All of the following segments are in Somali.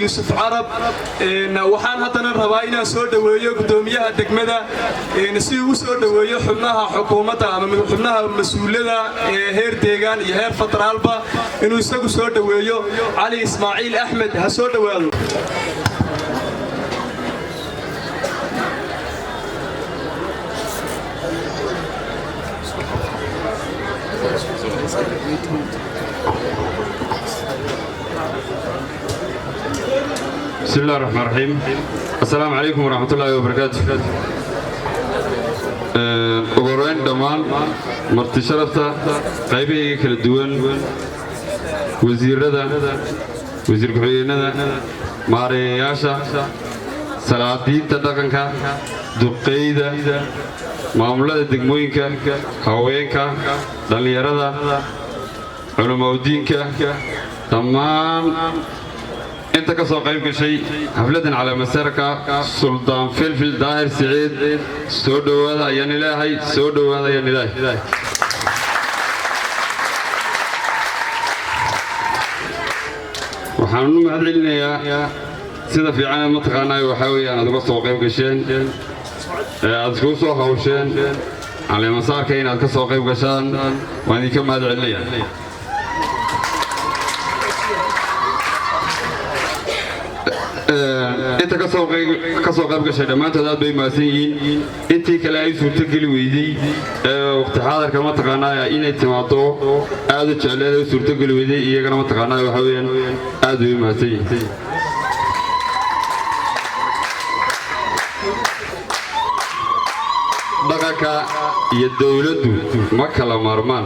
يوسف عرب waxaan hadana rabaa inaan soo dhaweeyo gudoomiyaha degmada si uu soo dhaweeyo xubnaha xukuumadda ama xubnaha mas'uuliyadda heer deegaan iyo heer federaalba inuu isagu soo dhaweeyo Ali Ismaaciil Ahmed ha soo dhawaado بسم الله الرحمن الرحيم السلام عليكم ورحمة الله وبركاته أقرأين دمان مرتي شرفتا قيبي كل الدول وزير ردا وزير كحيينا ماري ياشا سلاتين تدقنكا دقيدة معاملة دقموينكا هواينكا دليردا علماء الدينكا تمام انت كسو قيب شيء حفلة على مسارك سلطان فلفل داهر سعيد سودو هذا يا نلاهي سودو هذا يا نلاهي وحنو مهدلنا يا سيدا في عنا متقانا وحاوي انا دقصو قيب كشين ادكوسو خوشين على مسارك هنا كسو قيب كشان واني كم مهدلنا انت كسو قيب قشي دمانتooda aad bay maasan yihiin intii kale ay suurto gali weeyday waqti xaadirka ma taqaanaa inay timaado aad u jecleed suurto gali weeyday iyagana ma taqaanaa waxa weeyaan aad bay maasan yihiin dhaqanka iyo dawladdu ma kala maarmaan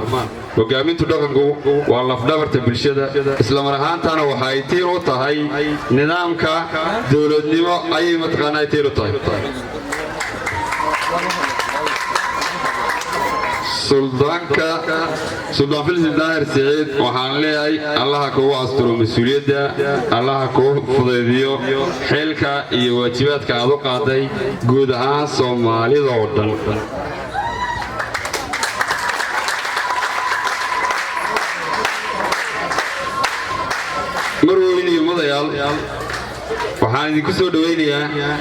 hogaamintu dhaqanku waa lafdhabarta bulshada isla mar ahaantaana waxa ay tiir u tahay nidaamka dawladnimo ayay mataqaanaa tiir u tahay سلطان فلسل داهر سعيد وحان ليهي الله كو أسترو مسؤولية الله كو فضيديو حيلك iyo waajibaadka aad u qaaday guud ahaan Soomaalida oo dhan marweyn iyo madayaal waxaan idinku soo dhaweynayaa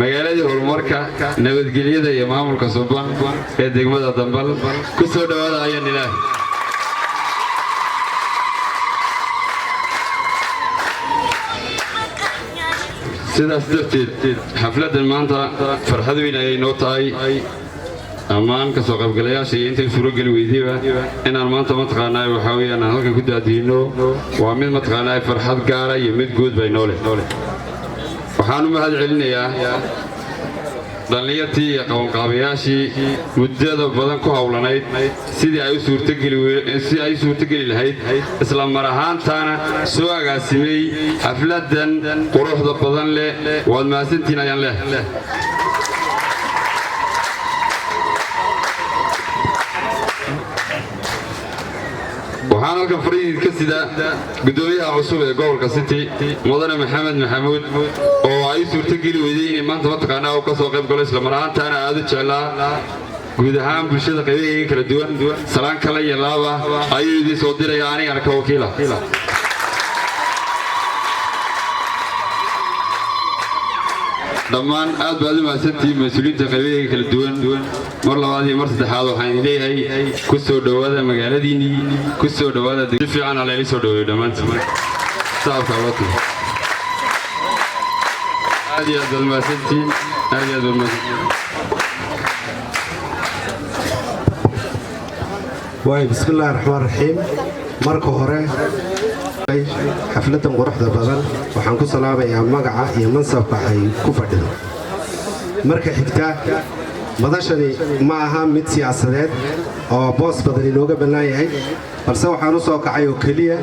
magaalada horumarka nabadgelyada iyo maamulka suuban ee degmada Dambal ku soo dhawaada ayaan ilaahay sidaas darteed xafladan maanta farxad weyn ayay noo tahay amaan ka soo qaybgalayaasha intay suuro gali weydayba inaan maanta mataqaanaa waxa weeyaan halkan ku daadino waa mid mataqaanaa farxad gaar ah iyo mid guud bay noo leh waxaan u mahad celinayaa dhalinyartii iyo qabanqaabayaashii muddada badan ku hawlanayd sidii ay u suurtogeli lahayd isla mar ahaantaana soo agaasimay xafladan quruxda badan leh waad mahadsantihiin ayaan leeyahay waxaan halkan fariid ka sida gudoomiyaha cusub ee gobolka City mudane Maxamed Maxamuud oo ay suurto gali weeyday in maanta mataqaanaa uu ka soo qayb galo isla mar ahaantaana aad u jeclaa guud ahaan bulshada qaybaheeda kala duwan salaan kala iyo laaba ayuu idin soo diray aniga ka wakiila dhammaan aad baad u mahadsantihiin mas'uuliyiinta qaybaheeda kala duwan mar labaad iyo mar saddexaad waxaan leeyahay ku soo dhawaada magaaladiinii ku soo dhawaada si fiican ala soo dhaweeyo dhammaantiin saabka waqti aad iyo aad baad mahadsantihiin aad iyo aad baad mahadsantihiin waay bismillaahir rahmaanir rahiim marka hore xafladan quruxda badan waxaan ku salaabayaa magaca iyo mansabka ay ku fadhido marka xigta madashani ma aha mid siyaasadeed oo boos badan inooga bannaan yahay balse waxaan u soo kacay oo keliya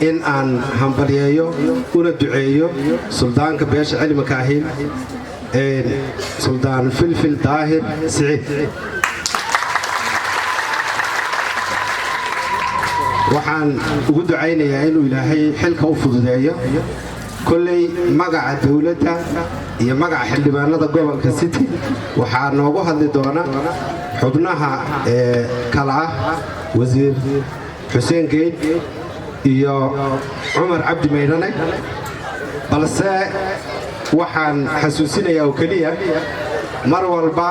in aan hambalyeeyo una duceeyo suldaanka beesha cilmi kaahin suldaan filfil daahir siciid. waxaan ugu ducaynayaa inuu ilaahay xilka u fududeeyo. kolley magaca dawladda iyo magaca xildhibaanada gobolka City waxaa noogu hadli doona xubnaha kala ah wasiir Xuseen Geed iyo Cumar Cabdi Meydane. balse waxaan xasuusinayaa oo kaliya mar walba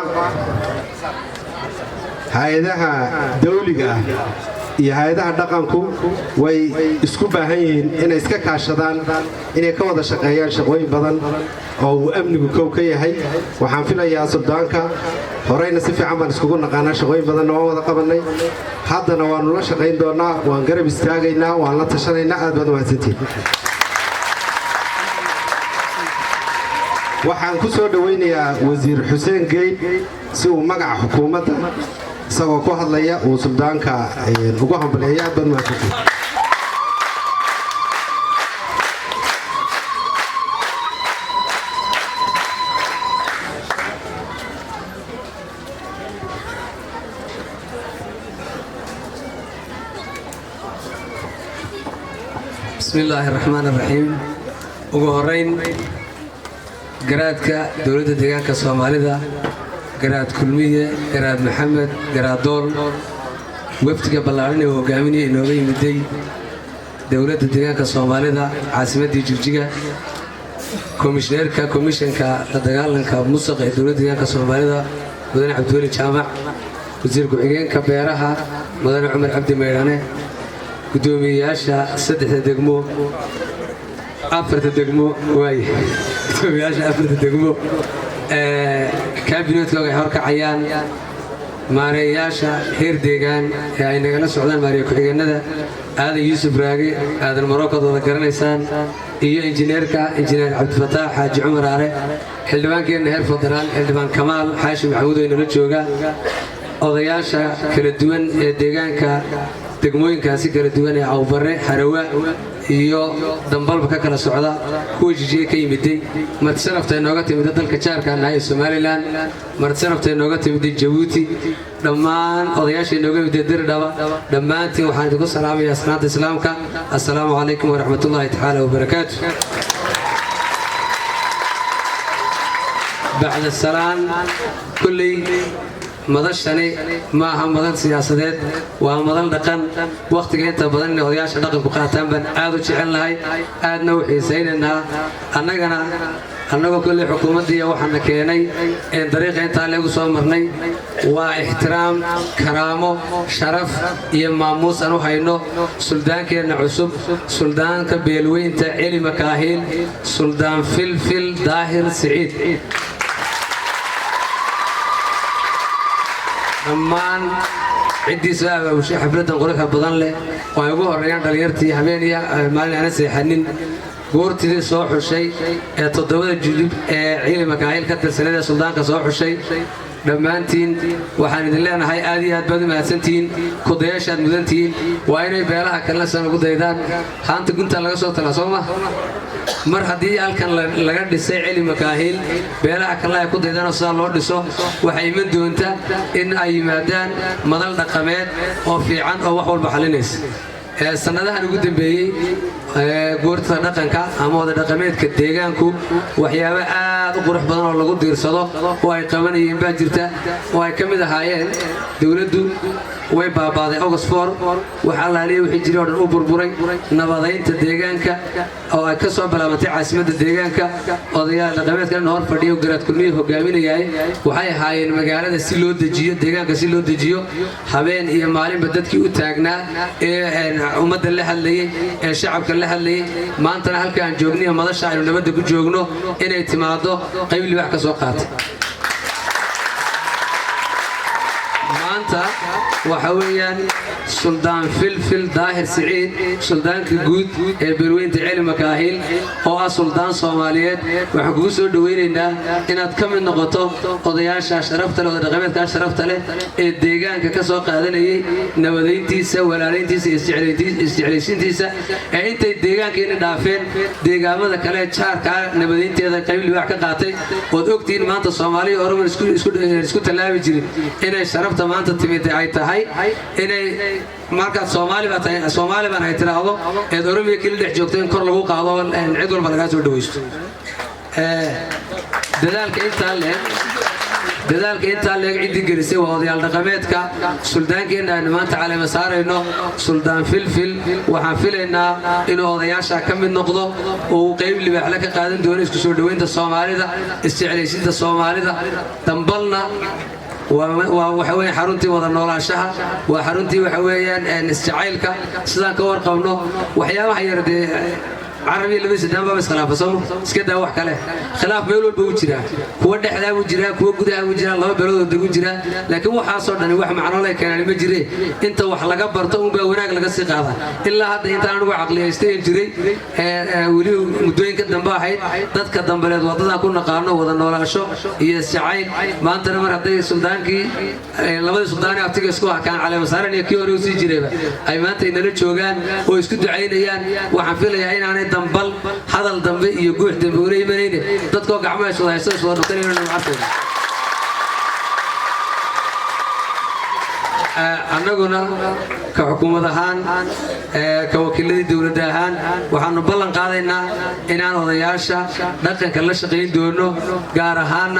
hay'adaha dawliga ah iyo hay'adaha dhaqanku way isku baahan yihiin inay iska kaashadaan inay ka wada shaqeeyaan shaqooyin badan oo uu amnigu kow ka yahay. waxaan filayaa suldaanka horeyna si fiican baan iskugu naqaanaa, shaqooyin badanna waan wada qabanay, haddana waanu la shaqayn doonaa, waan garab istaagaynaa, waan la tashanaynaa. aad baad mahadsantihiin. waxaan ku soo dhawaynayaa wasiir Xuseen Geed si uu magaca xukuumadda isagoo ku hadlaya uu suldaanka ugu hambaleeyo. aad baad mahadsantihiin. بسم الله الرحمن الرحيم. ugu horeyn garaadka dawladda deegaanka Soomaalida, garaad kulmiye, garaad maxamed, garaad dool, wafdiga ballaaran ee hogaaminaya inooga yimiday dawladda deegaanka Soomaalida caasimadda Jigjiga, komishineerka komishanka la dagaalanka musuqa ee dawladda deegaanka Soomaalida mudane Cabdiweli Jaamac, wasiir ku-xigeenka beeraha mudane Cumar Cabdi Meydane, gudoomiyayaasha saddexda degmo afarta degmo way gudoomiyayaasha afarta degmo kaabineetka ay horkacayaan maareeyaasha heer deegaan ee ay nagala socdaan maareey ku-xigeenada aadan Yuusuf Raage, aadan Marokad wada garanaysaan, iyo injineer Cabdifataax Xaaji Cumar Aare, xildhibaankeenna heer federaal xildhibaan Kamaal Xaashi Maxamuud oo inala jooga, odayaasha kala duwan ee deegaanka degmooyinkaasi kala duwan ee Awbarre, Harawa iyo Dambalba ka kala socda, kuwa Jijjiga ka yimiday, marti sharafta inooga timid dalka jaarka ah ee Somaliland, marti sharafta inooga timid Djibouti, dhammaan odayaasha inooga yimid Dirdhaba, dhammaantiin waxaan idinku salaamayaa salaanta islaamka. assalaamu calaykum waraxmatullaahi tacaala wabarakaatuh. bacda salaan, kulley madashani ma aha madal siyaasadeed, waa madal dhaqan. waqtiga inta badan in odayaasha dhaqanku qaataan baan aad u jecelnahay, aadna u xiisaynaynaa. annagoo kolley xukuumaddii waxaana keenay dariiqa intaa leegu soo marnay waa ixtiraam, karaamo, sharaf iyo maamuus aan u hayno suldaankeenna cusub, suldaanka beelweynta Celi Makaahiil, suldaan filfil daahir siciid. dhammaan ciddii soo abaabushay xafladdan quruxda badan leh oo ay ugu horreeyaan dhallinyartii habeeniya maalin aana seexanin, goortidii soo xushay ee 7 jilib ee Celi Makaahiil ka tirsanada suldaanka soo xushay. dhammaantiin waxaan idin leenahay aad iyo aad baad u mahadsantihiin, kudayaashaad mudantihiin. waa inay beelaha kalena san ugu daydaan. haanta gunta laga soo talaa soo ma mar haddii halkan laga dhisay Celi Makaahiil, beelaha kalena ay ku daydaan oo sidaa loo dhiso, waxay iman doontaa in ay yimaadaan madal dhaqameed oo fiican oo wax walba xalinaysa. sanadahan ugu dambeeyey goortada dhaqanka ama wada dhaqameedka deegaanku waxyaabo aad u qurux badan oo lagu diirsado oo ay qabanayeen baa jirta, oo ay ka mid ahaayeen dawladdu way baabaaday August 4 waxa allaaliye wixii jiray oo dhan u burburay, nabadaynta deegaanka oo ay ka soo bilaabantay caasimadda deegaanka. odayaal dhaqameedka hor fadhiyo garaad kulmiye hogaaminayay waxay ahaayeen magaalada si loo dejiyo, deegaanka si loo dejiyo, habeen iyo maalinba dadkii u taagnaa ee ummadda la hadlayay, ee shacabka la hadlayay. maantana halka aan joogniyo madasha aynu nabadda ku joogno inay timaado qayb libax ka soo qaatay. maanta waxa weeyaan suldaan filfil daahir siciid suldaanka guud ee beelweynta celi makaahil oo ah suldaan Soomaaliyeed waxaan kugu soo dhaweynaynaa inaad ka mid noqoto odayaasha sharafta leh oo dhaqameedka sharafta leh ee deegaanka ka soo qaadanayay nabadeyntiisa walaaleyntiisa isjeclaysiintiisa ee intay deegaankeena dhaafeen deegaamada kale jaarka nabadeynteeda qayb libaax ka qaatay oo ogtiin maanta Soomaaliya Oromo isku talaabi jirin inay sharafta maanta timid ay tahay inay markaad Soomaali baan ay tiraahdo ee Oromiya kala dhex joogto in kor lagu qaado cid walba laga soo dhaweysto dadaalka inta leeg cidii gelisay waa odayaal dhaqameedka suldaankeena aan maanta caleema saarayno suldaan filfil waxaan filaynaa inuu odayaasha ka mid noqdo oo qayb libaax la ka qaadan doono isku soo dhaweynta Soomaalida isjeclaysiinta Soomaalida dambalna waxa weeye xaruntii wada noolaanshaha waa xaruntii waxa weeyaan isjacaylka sidaan ka warqabno waxyaabaha yardee عربي اللي بس دام بس خلاف صوم سكده واحد كله خلاف بيقولوا بوجرا هو دحدا وجرا هو غدا وجرا الله بلود دغ جرا لكن waxa soo dhan wax macno leh keenay ma jirey inta wax laga barto oo wanaag laga sii qaada ilaa hadda inta aan ugu aqliyeystay jiray wali mudooyinka dambe ahayd dadka dambaleed wadada ku naqaano wada noolaasho iyo sicayl maanta mar haday suldaankii labada suldaani aftiga isku hakaan caleema saaran iyo kii hore u sii jirayba ay maanta inala joogaan oo isku ducaynayaan waxaan filayaa inaanay dambal hadal dambe iyo guux dambe u leeyahay dadkoo gacmaha soo haysta soo dhaqanayna macafin annaguna ka xukuumad ahaan ka wakiiladii dawladda ahaan waxaanu ballan qaadaynaa inaan odayaasha dhaqanka la shaqeyn doono gaar ahaan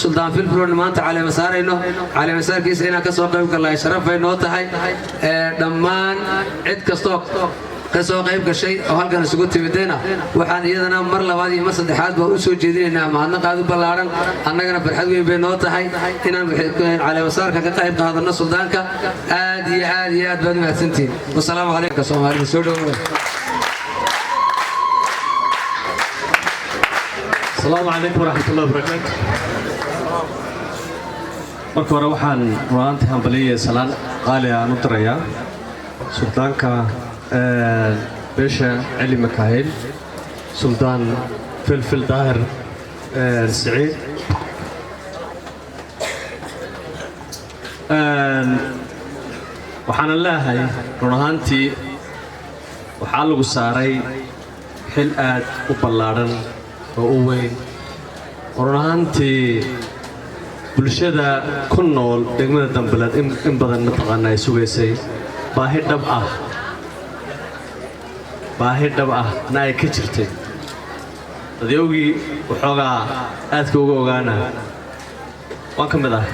suldaan filfil maanta caleema saarayno caleema saarkiisa inaan ka soo qayb galnay sharaf ay noo tahay dhammaan cid kastoo kasoo qayb gashay oo halkan isugu timidayna waxaan iyadana mar labaad iyo mar saddexaad baa u soo jeedinaynaa mahadnaqaad u ballaaran annagana farxad weyn bay noo tahay inaan caleemasaarka ka qayb qaadano suldaanka aad iyo aad baad u mahadsantihiin wasalaamu calaykum Soomaalida soo dhawaada السلام عليكم ورحمة الله وبركاته marka hore waxaan runaantii hambaliyay salaan qaali aan u dirayaa suldaanka باشا علي مكاهيل سلطان فلفل ظاهر سعيد وحنا الله رهانتي وحالو ساري حلقات وبلارن ووين ورهانتي bulshada ku nool degmada Dambalad in badan mataqaana ay sugeysay baahi dhab ah naay ka jirtay dadowgii waxoogaa aadka uga ogaana waan ka mid ah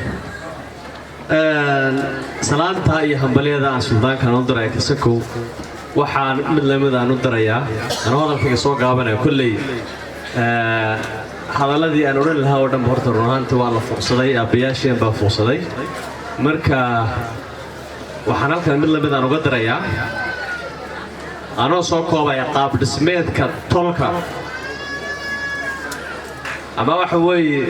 salaanta iyo hambaliyada aan suldaankan u diray kasakow waxaan mid lamid aan u dirayaa anoo hadalkayga soo gaabanaya kulley hadaladii aan odhan lahaa oo dhan horta runaantii waa la fuuqsaday aabbayaasheen baa fuuqsaday marka waxaan halkan mid lamid aan uga dirayaa anoo soo koobaya qaab dhismeedka tolka ama waxa weeye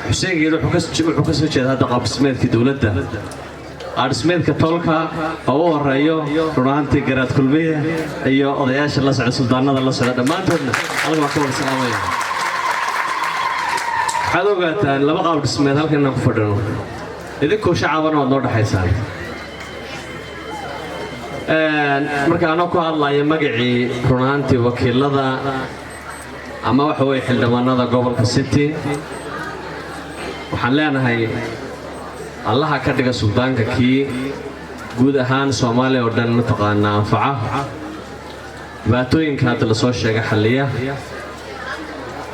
xuseen geed wuxuu ka soo jeedaa hadda qaab dhismeedkii dowladda dhismeedka tolka oo u horeeyo runaantii garaad kulmiye iyo odayaasha la socda suldaanada la socda dhammaantoodna aniga waan ka wada salaamaya waxaad ogaataan laba qaab dhismeed halkan inaan ku fadhino idinkoo shacabana waad noo dhexaysaan marka anoo ku hadlaya magacii runaantii wakiilada ama waxa weeye xildhibaanada gobolka City waxaan leenahay allaha ka dhiga suldaanka kii guud ahaan Soomaaliya oo dhan mataqaana anfaca dhibaatooyinka hadda la soo sheegay xalliya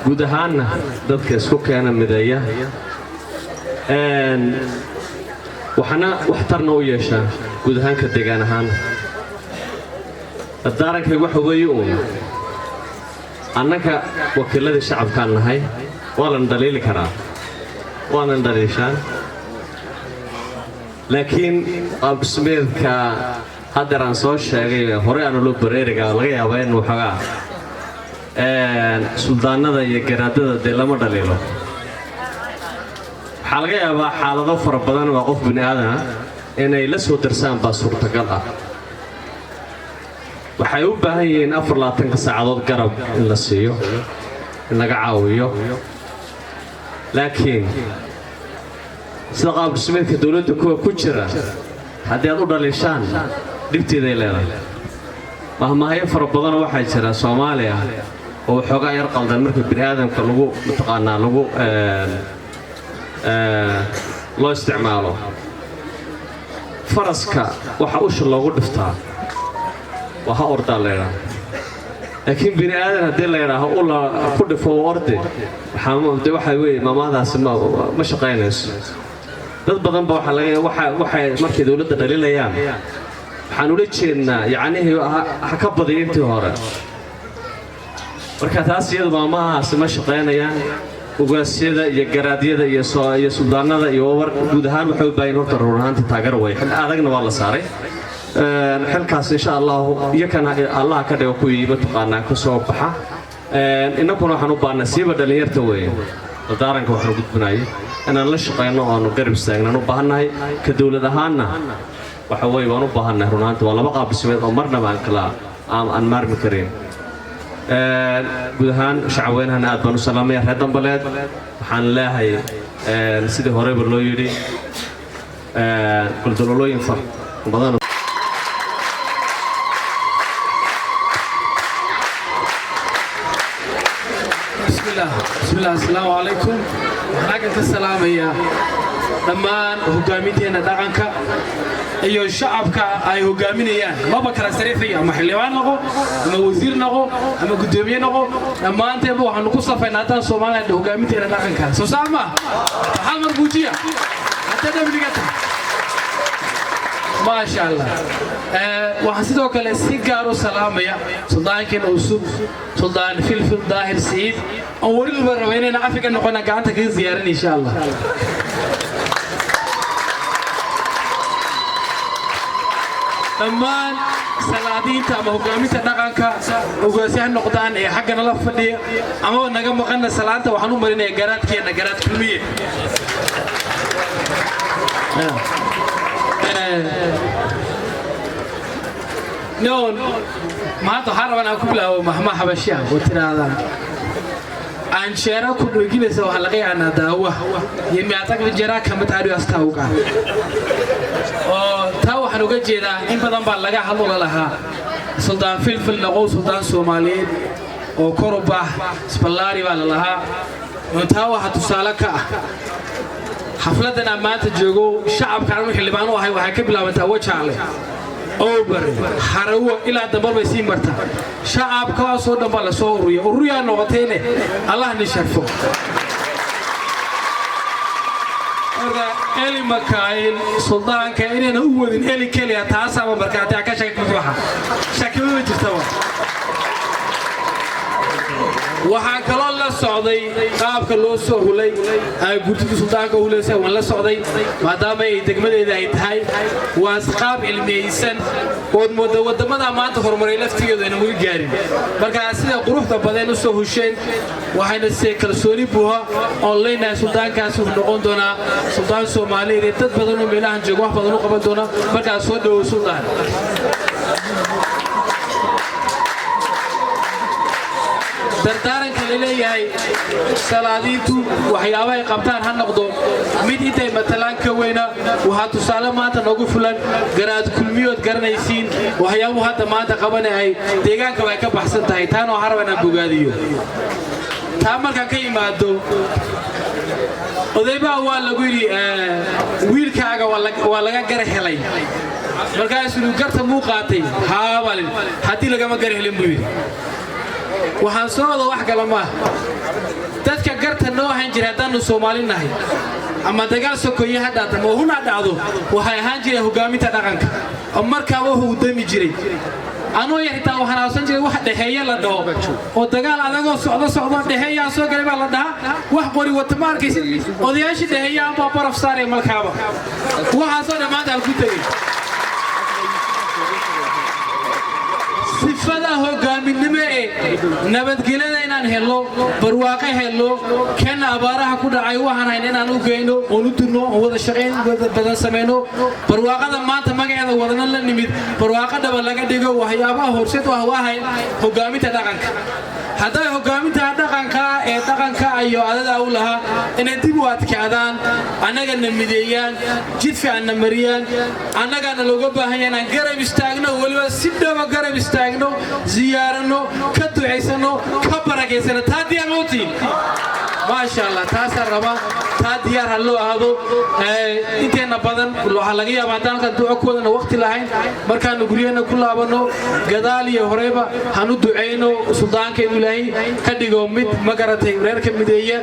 guud ahaanna dadka isku keena mideeya waxana waxtarna u yeeshaa guud ahaan ka deegaan ahaan dardaaranka waxa weeye annaka wakiiladii shacabkaan nahay waa la dhaliili karaa waana dhaliishaan laakiin qaab dhismeedka hadda aan soo sheegay hore aan loo bareeriga laga yaabaa in waxoogaa suldaanada iyo garaadada dee lama dhaliilo حلقة يا حالة ظفر بدن وقف بني آدم إن يلسوا درسان بصورة قلعة وحيوب هي إن أفر لا تنقص عضد قرب إلا السيو إنك عاويو لكن سلقا بسميك دولته كوتشرا هذا يضر للشان دبتي ذي لنا مهما هي فرق بدن واحد شرا سوماليا وحقا يرقل ذا المركب بني آدم كلغو متقانا لغو loo isticmaalo faraska waxa uu shil loogu dhiftaa waxa orda leeyahay laakiin bini aadan hadii la yiraahdo uu la ku dhifo orday waxa weey maamadaas ma shaqeynayso dad badan ba waxa markay dawladda dhalilayaan waxaan u jeednaa yaani ha ka badiyay intii hore marka taas iyada maamadaas ma shaqeynayaan ugaasiyada iyo garaadyada iyo suldaanada iyo war guud ahaan waxay u baahan horta ruunaanta taageero way xil adagna waa la saaray xilkaas insha Allah iyakana Allah ka dhigo ku yiiba taqaana ka soo baxa inaguna waxaan u baahnaa siiba dhalinyarta weey daaranka waxaan u gudbinaayay inaan la shaqeyno oo aanu garab istaagno u baahanahay ka dawlad ahaanna waxa weey waan u baahanahay ruunaanta waa laba qaab dhismeed oo marnaba aan maarmi karin guud ahaan shacabweynahan aad baan u salaamaya reer Dambaleed waxaan leeyahay sidii horeba loo yiri kuldolooyin far badan bismillah assalaamu alaykum waxaan ka salaamayaa dhammaan hogaaminteenna dhaqanka iyo shacabka ay hogaaminayaan maba kala sarifaya ama xildhibaan noqo ama wasiir noqo ama gudoomiye noqo dhammaanteeba waxaanu ku safaynaa haddaan Soomaaliland hogaaminteena dhaqanka soo saama hal mar buujiya hadda dhabliga ما شاء الله وحسيت وكله سيجارو سلامية سلطان كن أسوب سلطان فلفل ظاهر سعيد أول مرة ويننا أفكر نقولنا قاعد تكين زيارة إن شاء الله لما سلادين تام هجومي تدقنك وجسيان نقطان حقنا الله فدي أما نجم مقنا سلادة وحنو مرينا جرات كينا جرات كلمية نون ما تحارب أنا كله مهما حبشيا وترى هذا عن شارع كله يجي سوا حلقة عنا دعوة يمي أعتقد جرا كم تعرف أستوقع تاو حنوجد جدا إن بدن بالله حلو لها سلطان فلفل نقو سلطان سومالي وكربة سبلاري بالله وتاو حتوصلك حفلتنا ما تجوجو شعب كانوا يحلبانو هاي وهكبلا متوجه عليه أوبر حروا إلى دبر بسيم برتا شعب كاسو دبلا صوريا وريا نوتينه الله نشرفه هذا إلي مكاين سلطان كائن هو من إلي كلي أتعصى وبركاته كشك مذبحة شكله تستوى waxaan kala la socday qaabka loo soo hulay ay guddiga sultaanka u leeyahay waan la socday maadaama ay degmadeeda ay tahay waa qaab cilmiyeysan oo wadamada maanta horumaray laftigeedu inay weli gaarin marka sida quruxda badan u soo husheen waxayna si kalsooni buuxa online sultaankaas uu noqon doona sultaan Soomaaliyeed dad badan oo meelahan jooga wax badan u qaban doona marka soo dhaw sultaan دردارن كليلي هاي سلاديتو وحيابها قبطان هالنقدو ميد إنتي مثلاً كوينا وهاتو سالمات نوقف فلان جراد كل ميوت جرنيسين وحيابو هذا ما تقبلنا هاي تيجان كواي كبحسن تاي تانو حربنا بوجاديو تامر كاكي مادو وذيبا هو اللي ويل كاغا ولا جره هلاي مركز سلوكات مو قاتي هاوالين هاتي لقى جره هلين بوي waxaan soo wada wax kala ma dadka garta noo ahaan jiray hadaan Soomaalinahay ama dagaal sokoye hadda ma huna dhacdo waxay ahaan jiray hogaaminta dhaqanka markaa uu dami jiray anoo yahay waxaan aasan jiray wax dhaxeeya la dhaho oo dagaal adag oo socdo dhaxeeya soo galay baa la dhaha wax qori wata ma arkaysid odayaashii dhaxeeya ama baraf saaray malkaaba waxa soo dhamaad ku tagay sifada hogaaminimo ee nabadgelyada inaan helo barwaaqo helo kan abaaraha ku dhacay waxaan hayn inaan u geeyno oo u dirno oo wada shaqeyn badan sameeyno barwaaqada maanta magaceeda wadana la nimid barwaaqada laga dhigo waxyaabaha horseed waa hayn hogaaminta dhaqanka hadday hogaaminta dhaqanka iyo adada u lahaa inay dib u adkaadaan annaga namideeyaan jid fiican mariyaan annagana looga baahan yahay inaan garab istaagno waliba si dhaba garab istaagno ziyaarano ka duceysano ka barakeysano taa diyaar mootiin maasha Allah taasa raba taa diyaar hal loo aado inteena badan waxa laga yaabaa dalka ducoodana waqti lahayn markaan guriyana ku laabano gadaal iyo horeba hanu duceyno suldaankeenu ilaahay ka dhigo mid magaratay reerka mideeya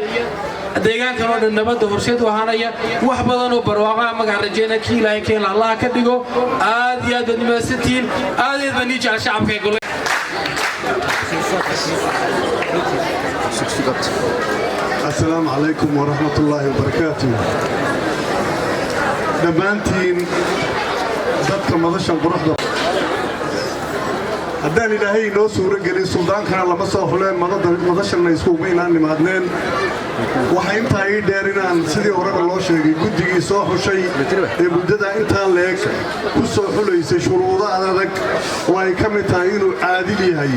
deegaankan oo dhan nabad horseed u ahaanaya wax badan oo barwaaqo magac rajeena ki ilaahay keen Allah ka dhigo aad iyo aad nimaastiin aad iyo bani jecel shacabka السلام عليكم ورحمة الله وبركاته دبانتين ضدك مضشا بروحنا هدان إلهي نو سورة قليل سلطان كان لما صاحولين مضشا نيسكو بينا نمادنين waxay intaa dheerinaan sidii hore loo sheegay guddigii soo xushay ee muddada inta leeg ku soo xuleysay shuruudo adag oo ay ka mid tahay inuu caadil yahay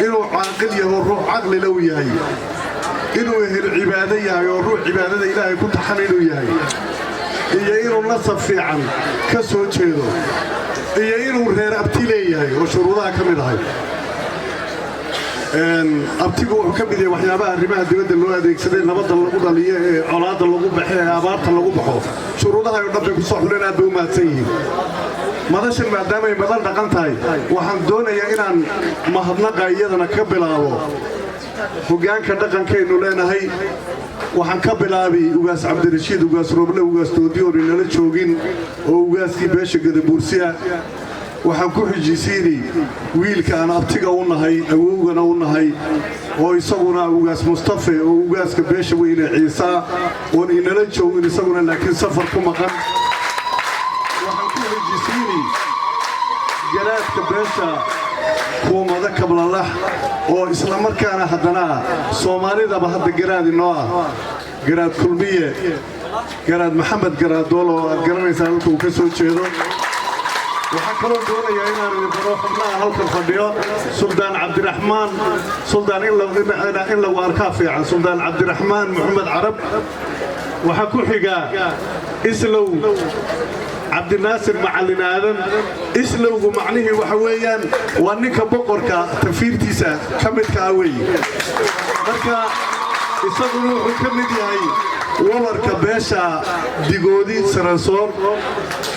inuu caaqil yahay ruux caqli law yahay inuu ehel cibaado yahay oo ruux cibaadada ilaahay ku taxan inuu yahay iyo inuu nasab fiican ka soo jeedo iyo inuu reer abti leeyahay oo shuruudaha ka mid ahay abtigu wuxuu ka mid yahay waxyaabaha arrimaha dibadda loo adeegsaday nabadda lagu dhaliyo ee colaadda lagu baxo ee abaarta lagu baxo shuruudaha oo dhan bay ku soo xuleen aad bay u mahadsan yihiin madashan maadaama ay madan dhaqan tahay waxaan doonayaa inaan mahadnaqa iyadana ka bilaabo hoggaanka dhaqankaynu leenahay waxaan ka bilaabi ugaas cabdirashiid ugaas roble ugaas doodiyoon inala joogin oo ugaaskii beesha gadabuursiya waxaan ku xijisiinay wiilka aan abtiga u nahay awowgana u nahay oo isaguna ugaas mustafa oo ugaaska beesha weyne ciisa oo inala joogin isaguna laakiin safar ku maqan waxaan ku xijisiinay garaadka beesha kuumada kablalax oo isla markaana haddana soomaalidaba hadda garaad inoo ah garaad kulmiye garaad maxamed garaadool oo aad garanaysaa halka uu ka soo jeedo waxaan kaloo doonayaa inaan idin baro xubnaha halkan fadhiyo suldaan cabdiraxmaan suldaan in lagu arkaa fiican suldaan cabdiraxmaan maxamed carab waxaa ku xiga islow cabdinaasir macallin aadan islowgu macnihii waxa weeyaan waa ninka boqorka tafiirtiisa ka midka ah weeye marka isaguna wuxuu ka mid yahay wabarka beesha digoodi saransoor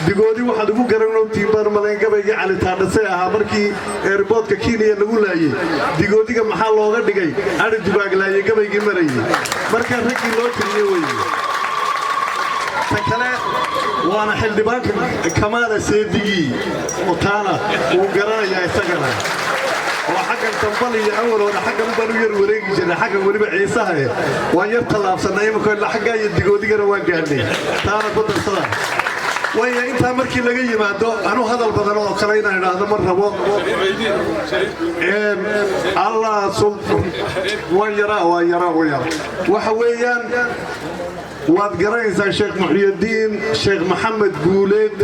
digoodi waxaad ugu garanowtiin baan malayn gabaygii cali taadhasay ahaa markii eerboodka Kenya lagu laayay digoodiga maxaa looga dhigay ari dubaaglaayay gabaygii marayay marka raggii loo tiriyay weeye takale waana xildhibaanka kamaala seedigii oo taana uu garanayaa isagana وحقا تنبلي أول ولا حقا مبلغ وريق جنا حقا ولي بعيساه وان يرتلاب سنايم كل حقا يدقو دقنا وان قاعدين تانا كنت الصلاة ويا انت مركي لقي ما دو أنا هذا البدن وقرينا هنا هذا مرة هو الله سلطان وان يرى وحويان waad garanaysaa sheekh muxyidiin sheekh maxamed guuleed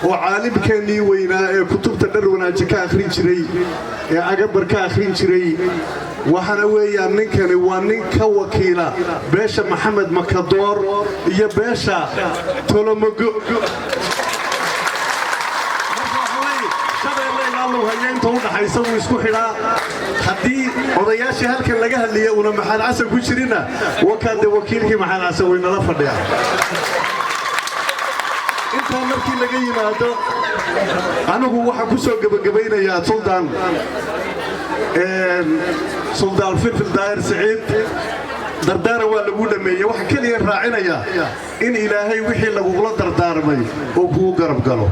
oo caalimkeennii weynaa ee kutubta dhar wanaaji ka akhrin jiray ee agabar ka akhrin jiray waxana weeyaan ninkani waa nin ka wakiila beesha maxamed makadoor iyo beesha tolomogo inta u dhaxaysa uu isku xidhaa haddii odayaashii halkan laga hadliya una maxaad casar ku jirina wakaade wakiilkii maxaad casar waynala fadhiya intaa markii laga yimaado anigu waxaan ku soo gebagabaynayaa suldaan filfil daahir siciid dardaaran waa lagu dhameeyey waxaa keliya raacinayaa in ilaahay wixii lagugula dardaarmay oo kugu garab galo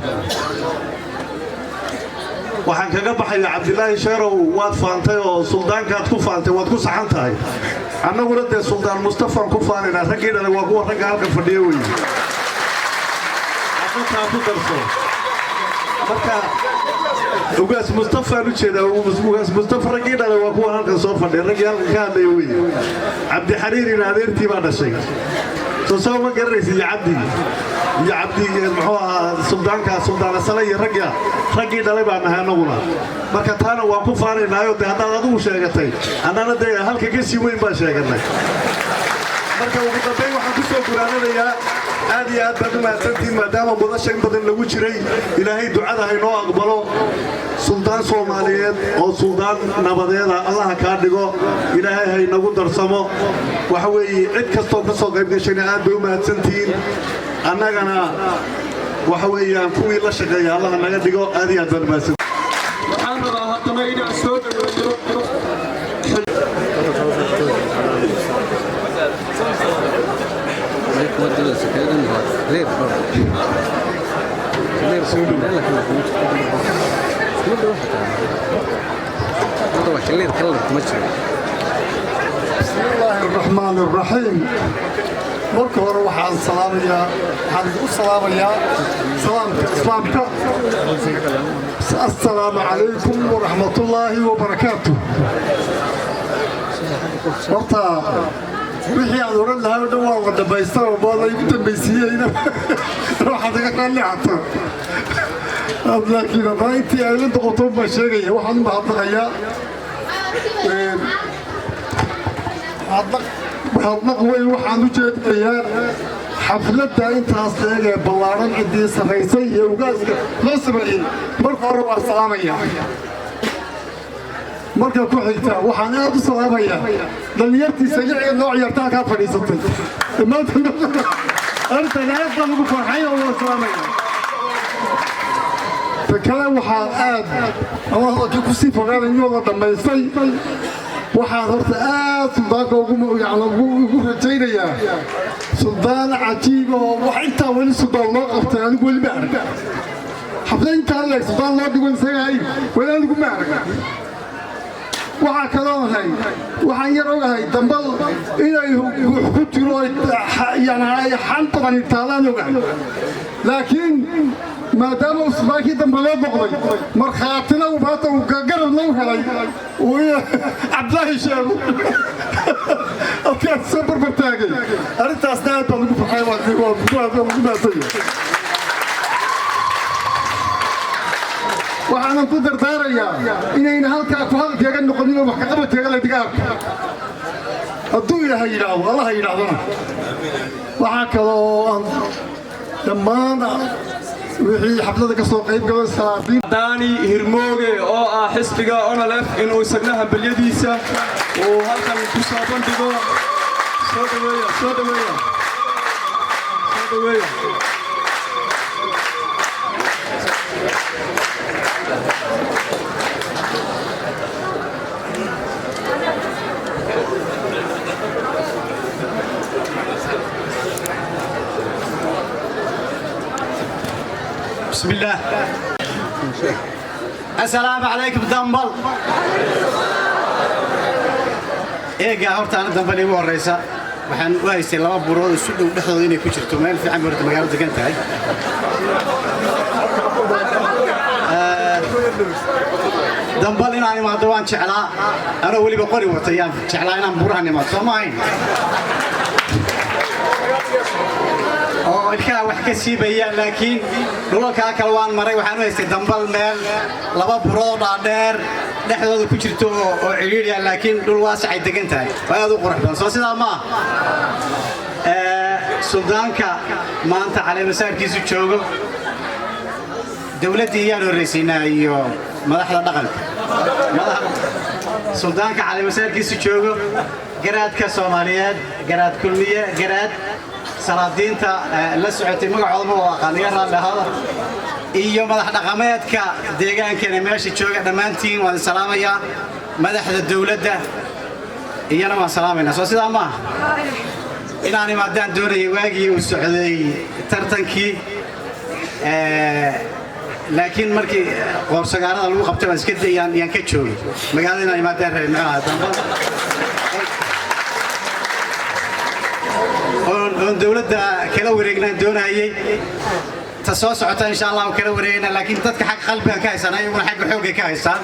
waxaan kaga baxaya cabdilaahi sheerow waad faantay oo suldaankaad ku faantay waad ku saxan tahay annaguna dee suldaan mustafaan ku faanaynaa raggii dhalay waa kuwa ragga halkan fadhiyo weeye aqalkaa ku darso marka ugaas Mustafa ujeeda ugaas Mustafa ragii dhalay waa kuwa halkan soo fadhiya ragii halkan ka hadlay weey Cabdi Xariir adeertii baa dhashay soo ma garanaysid Cabdi muxuu ahaa suldaanka Sala iyo ragii dhalay baa nahanaguna marka taana waa ku faaraynaayo haddaad adigu sheegatay annana de halka ka sii weyn baa sheeganay marka ugu dambeyn waxaan ku soo guraanayaa aad iyo aad baad u mahadsantihiin maadaama mudasha in badan lagu jiray ilaahay ducada ha inoo aqbalo suldaan Soomaaliyeed oo suldaan nabadeeda Allah ka dhigo ilaahay ha inagu darsamo waxa weeye cid kastoo ka soo qayb gashay aad bay u mahadsantihiin annagana waxa weeyaan kuwii la shaqeeyay Allah naga dhigo aad iyo aad baad u mahadsantihiin waxaan rabaa haddana inaan soo dhaweeyo بسم الله الرحمن الرحيم مركو روحان سلامية سلامك السلام عليكم ورحمة الله وبركاته مرتا wixii aan oran lahaa oo dhan waa wada baystaa oo baad ay ku dambeysiyeen waxa daga qalli hata laakiin raaytii ay la doqoto ma sheegaya waxaan ma hadlayaa hadlaq way waxaan u jeedinayaa xafladda intaas ee ballaaran cidii sameysay iyo ugaaska loo sameeyay marka hore waa salaamaya marka ku xigta waxaan aad u salaamayaa dhalinyartiisa iyagoo noo ciyaartaa ka fadhiisatay maanta arta naafta lagu farxay oo loo salaamaya fakala waxaa aad Allah ku sii fogaanay inuu la dhameystay waxaan horta aad suldaanka ugu rajaynayaa suldaan cajiib oo wax intaa weli suldaan loo qabtay anigu weli ma arag xaflad intaa la suldaan loo dhigo isagahay weli anigu ma arag waxaa kaloo ahay waxaan yar ogahay dambal inay ku jiro yani xan badan taalaan ogahay laakiin maadaama usbaakii dambe loo boqday markhaatina uu maanta uu garab loo helay cabdilaahi sheego halkaas soo barbartaagay arrintaasna aad baa lagu farxay waa lagu maasanya waxaan ku dardaarayaa inayna halkaa ku hadalkeega noqonin oo wax ka qabadkeega la diga arko hadduu ilaahay yidhaahdo allaha yidhaahdona waxaa kaloo aan dhammaan wixii xaflada ka soo qayb galay salaadiin daani hirmooge oo ah xisbiga onolef inuu isagna hambalyadiisa uu halkan ku soo bandhigo soo dhaweeya بسم الله السلام عليكم دنبل ايغا horta ana dambal igu horeysa waxaan u haystay laba burood isu dhow dhexdooda inay ku jirto meel fiican barta magaalada degan tahay dambal inaan imaado waan jeclaa ana waliba qori watayaan jeclaa inaan burahan imaado Soomaaliya oo ilka wax ka siibaya laakiin dhulalka kale waan maray waxaan u haystay dambal meel laba burood dheer dhexdooda ku jirto oo ciriiriya laakiin dhul waasic ay degan tahay waa aad u qurux badan soo sidaa ma suldaanka maanta caleemasaarkiisu joogo dawladda iyaan horeysiinaa iyo madaxda dhaqanka suldaanka caleemasaarkiisu joogo garaadka Soomaaliyeed garaad kulmiye garaad salaadiinta la socotay magacooda waa aqaaniga raadahada iyo madax dhaqameedka deegaankeena meesha jooga dhamaantiin waan salaamayaa madaxda dawladda iyana waan salaamayna soo sidaa ma inaan imaadaan doonayay waagii uu socday tartankii laakiin markii qoorsagaarada lagu qabtay waan iska dayaan yaan ka joogay magaalada inaan imaadaan rabay macnaha dambal on dawladda kala wareegnaan doonayay تصوص عطا إن شاء الله وكلا ورينا لكن تدك حق قلبها كايسان أيوة حق حوقي كايسان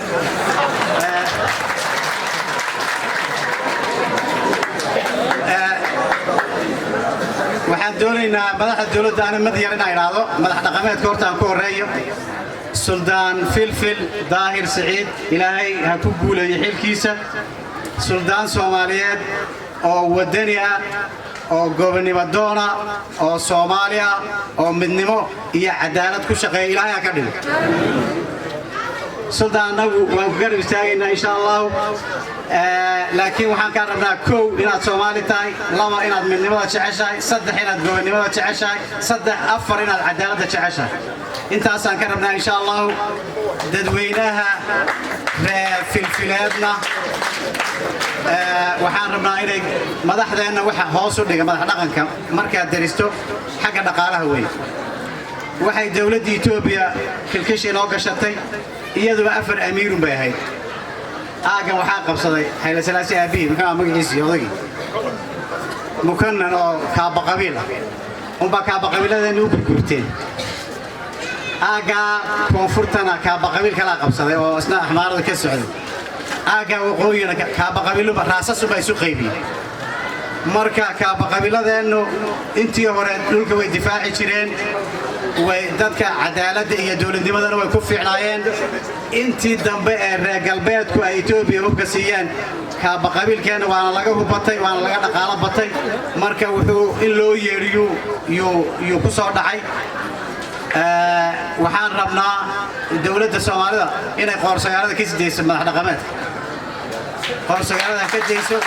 waxaan doonaynaa madaxda dawladda aan madaxyar inay raado madax dhaqameedka horta aan ku horeeyo suldaan filfil daahir saciid ilaahay ha ku guuleeyo xilkiisa suldaan Soomaaliyeed oo wadani ah oo gobonimo doona oo Soomaali ah oo midnimo iyo cadaalad ku shaqeeya ilaahay ha ka dhigo suldaanagu waan ku garab istaagaynaa insha Allah laakiin waxaan ka rabnaa kow inaad Soomaali tahay laba inaad midnimada jeceshahay saddex inaad gobonimada jeceshahay saddex afar inaad cadaaladda jeceshahay intaasaan ka rabnaa insha Allah dadweynaha filfileedna waxaan rabnaa inay madaxdeena waxa hoos u dhiga madax dhaqanka markaad daristo xagga dhaqaalaha weyn waxay dawladda Itoobiya kilkish inoo gashatay iyaduba afar amiirun bay ahayd aagan waxaa qabsaday Hayle Salaasi Abiy maxaa magaciisa odaygi mukannan oo kaaba qabiil ah umba kaaba qabiiladeena u burburteen aaga koonfurtana kaaba qabiil kala qabsaday oo isna ahmaarada ka socday aaga waqooyina kaaba qabiiluba raasasu bay isu qaybiyeen marka kaaba qabiiladeenu intii hore dhulka way difaaci jireen way dadka cadaaladda iyo dawladnimadana way ku fiicnaayeen intii dambe ee reer galbeedku ay Itoobiya hubka siiyeen kaaba qabiilkeena waana laga hubatay waana laga dhaqaalo batay marka wuxuu in loo yeeriyo iyo ku soo dhacay waxaan rabnaa dawladda Soomaalida inay qorshayaasha ka sideyso madax dhaqameedka qorshayaasha ka deyso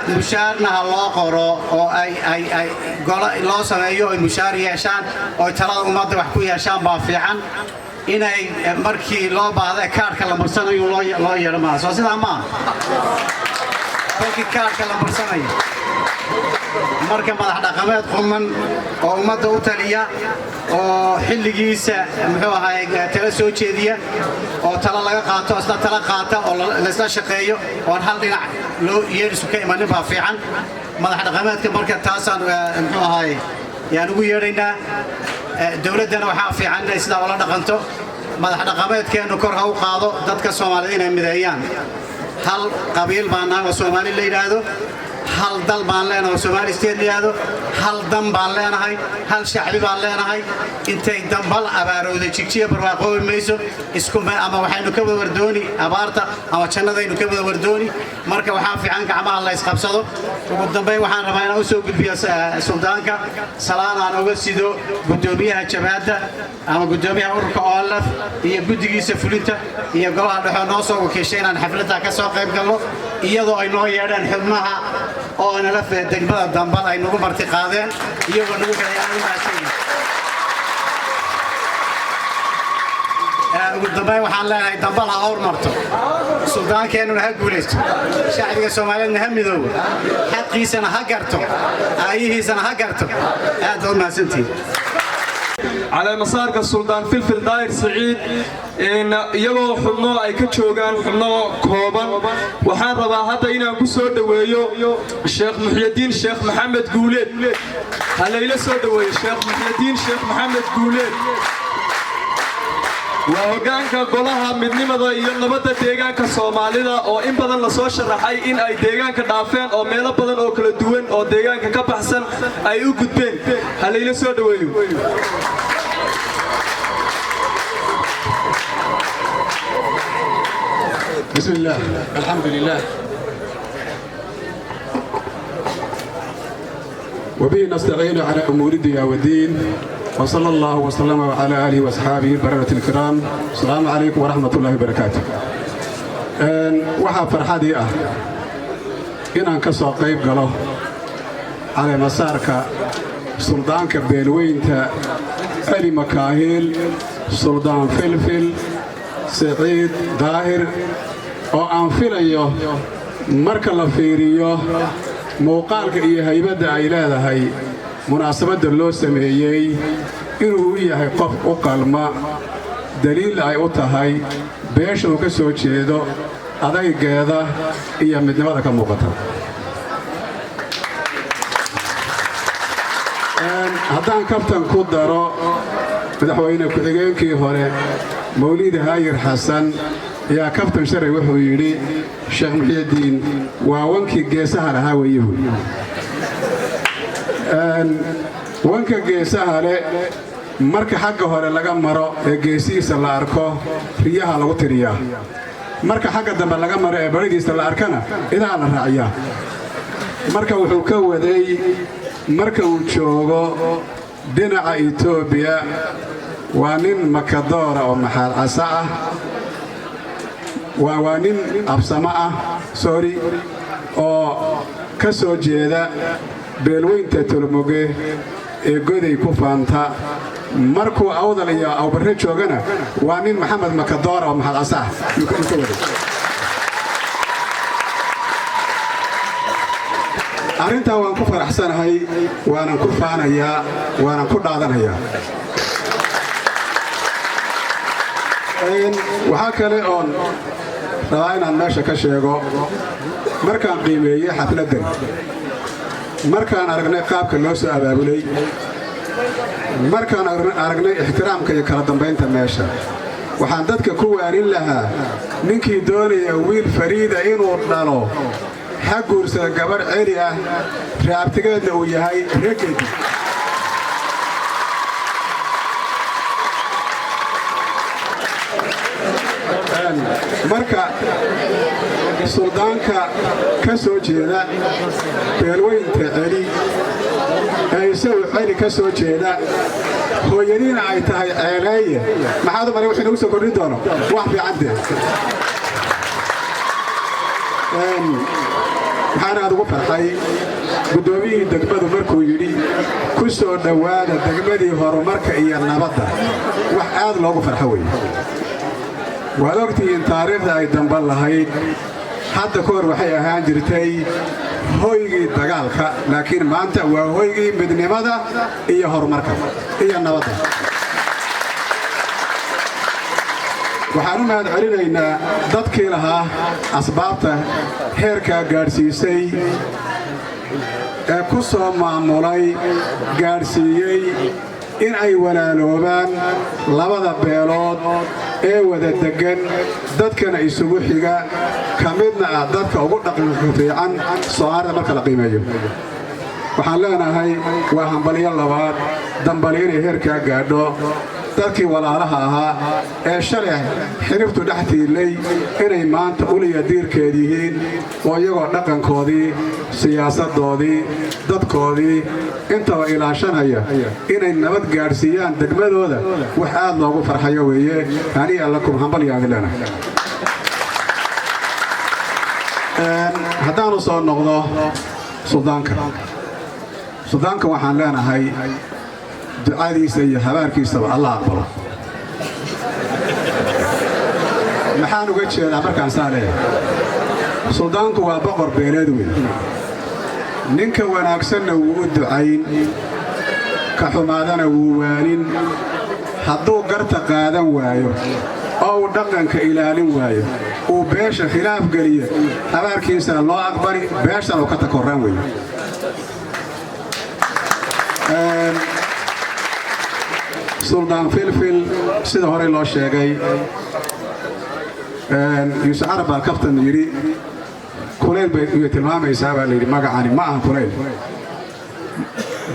mushaarna loo qoro oo ay golo loo sameeyo ay mushaar yeeshaan oo talada ummadda wax ku yeeshaan baa fiican inay markii loo baahdo kaarka la marsanayo loo yeelo ma soo sida ma markii kaarka la marsanayo marka madax dhaqameed quman oo ummadda u taliya oo xilligiisa muxuu ahaay tala soo jeediya oo tala laga qaato asna tala qaata oo la isla shaqeeyo oo hal dhinac loo yeerisu ka imanin baa fiican madax dhaqameedka marka taasaan muxuu ahaay yaan ugu yeeraynaa dawladdana waxaa fiican inay sidaa ula dhaqanto madax dhaqameedkeenu kor ha u qaado dadka Soomaaliyeed inay mideeyaan hal qabiil baan nahay oo Soomaali la yiraahdo hal dal baan leenahay Soomaali state liyaado hal dan baan leenahay hal shacbi baan leenahay intay dambal abaarooda jigjiga barwaaqooy mayso isku ama waxaynu ka wada wardooni abaarta ama jannadaynu ka wada wardooni marka waxaa fiican gacmaha la isqabsado ugu dambeyn waxaan rabaa inaan u soo gudbiyo suldaanka salaan aan uga sido gudoomiyaha jabaadda ama gudoomiyaha ururka OLF iyo guddigiisa fulinta iyo golaha dhexe noo soo wakiishay inaan xafladda ka soo qayb galno iyadoo ay noo yeedhaan xubnaha oo ana la fahad degmada dambal ay nagu marti qaadeen iyagoo nagu xidhayaan u maashay ugu dambeyn waxaan leenahay dambal ha hormarto suldaankeennuna ha guulaysto shacbiga Soomaaliyeedna ha midoobo xaqiisana ha garto aayihiisana ha garto aad u mahadsantihiin على مسارك السلطان فلفل داير سعيد إن يلو حمنا أي كتشوغان حمنا كوبان وحان ربا هذا إنا كسر دويو الشيخ محي الدين الشيخ محمد قوليد هلا إلى سر دويو الشيخ محي الدين الشيخ محمد قوليد وهجانك قلها من نمذا يلبت ديجانك الصوماليدا أو إن بدن لصوش الرحي إن أي ديجانك دافين أو ميلا بدن أو كل دوين أو ديجانك كبحسن أي وجود بين هلا إلى سر دويو بسم الله الحمد لله وبه نستعين على أمور الدنيا والدين وصلى الله وسلم على آله وأصحابه البررة الكرام السلام عليكم ورحمة الله وبركاته waxaa farxadii ah inaan ka soo qayb galo على masaarka suldaanka beelweynta Ali Makaahil suldaan Filfil Saciid Daahir oo aan filayo marka la fiiriyo muuqaalka iyo haybadda ay leedahay munaasabadda loo sameeyey inuu yahay qof u qalma daliil ay u tahay beesha uu ka soo jeedo adaygeeda iyo midnimada ka muuqata haddaan kabtan ku daro madaxweyne ku-xigeenkii hore mawliid haayir xasan yaa kabtan shalay wuxuu yidhi sheekh muxyidiin waa wankii geesaha lahaa weeye buy wanka geesaha le marka xagga hore laga maro ee geesihiisa la arko riyaha lagu tiriyaa marka xagga dambe laga maro ee baridiisa la arkana idaha la raaciyaa marka wuxuu ka waday marka uu joogo dhinaca Itoobiya waa nin makadoora oo maxal casa ah waa nin absama ah oo ka soo jeeda beelweynta Tolmoge ee goday ku faanta markuu awdal iyo awbarre joogana waa nin maxamed makadoora oo maxal casa arrintaa waan ku faraxsanahay waanan ku faanayaa waanan ku dhaadanayaa waxaa kale oon rabaa inaan meesha ka sheego markaan qiimeeyey xafladdan markaan aragnay qaabka loo soo abaabulay markaan aragnay ixtiraamka iyo kala dambaynta meesha waxaan dadka ku waanin lahaa ninkii doonaya wiil fariida inuu dhalo ha guursada gabarh celi ah raabtigeedna uu yahay reeggeedii marka suldaanka ka soo jeeda beelweynta celi ee isagu celi ka soo jeeda hooyadiina ay tahay ceeleeye maxaad u maray wuxuu nagu soo kordhin doono wax fiicantee waxaan aad ugu farxay guddoomiyihii degmadu markuu yidhi ku soo dhowaada degmadii horumarka iyo nabadda wax aad loogu farxo weeye waad ogtihiin taariikhda ay damban lahayd hadda ka hor waxay ahaan jirtay hoygii dagaalka laakiin maanta waa hoygii midnimada iyo horumarka iyo nabadda waxaan u mahad celinaynaa dadkii lahaa asbaabta heerkaa gaadhsiisay ee ku soo maamulay gaadhsiiyey in ay walaaloobaan labada beelood ee wada deggan dadkana isugu xiga ka midna ah dadka ugu dhaqanka fiican Soomaalida marka la qiimeeyo waxaan leenahay waa hambalyo labaad dambali inay heerkaa gaadho dadkii walaalaha ahaa ee shalay xiribtu dhex tiilay inay maanta uliya diirkeed yihiin oo iyagoo dhaqankoodii siyaasadoodii dadkoodii intaba ilaashanaya inay nabad gaadhsiiyaan degmadooda wax aad loogu farxayo weeye aniga lakum hambalyaadi leenahay haddaanu soo noqdo suldaanka waxaan leenahay ducadiisa iyo habaarkiisaba Allah aqbalo maxaan uga jeedaa markaan saa leeyahay suldaanku waa boqor beeleed weyn ninka wanaagsanna wuu u ducayn ka xumaadana wuu waanin hadduu garta qaadan waayo oo uu dhaqanka ilaalin waayo uu beesha khilaaf geliyo habaarkiisana loo aqbali beeshana uu ka takorran weeye suldaan filfil sida hore loo sheegay yuusuf carab baa kaftan yidhi kulayl bay tilmaamaysaa baa layidhi magacani ma aha kulayl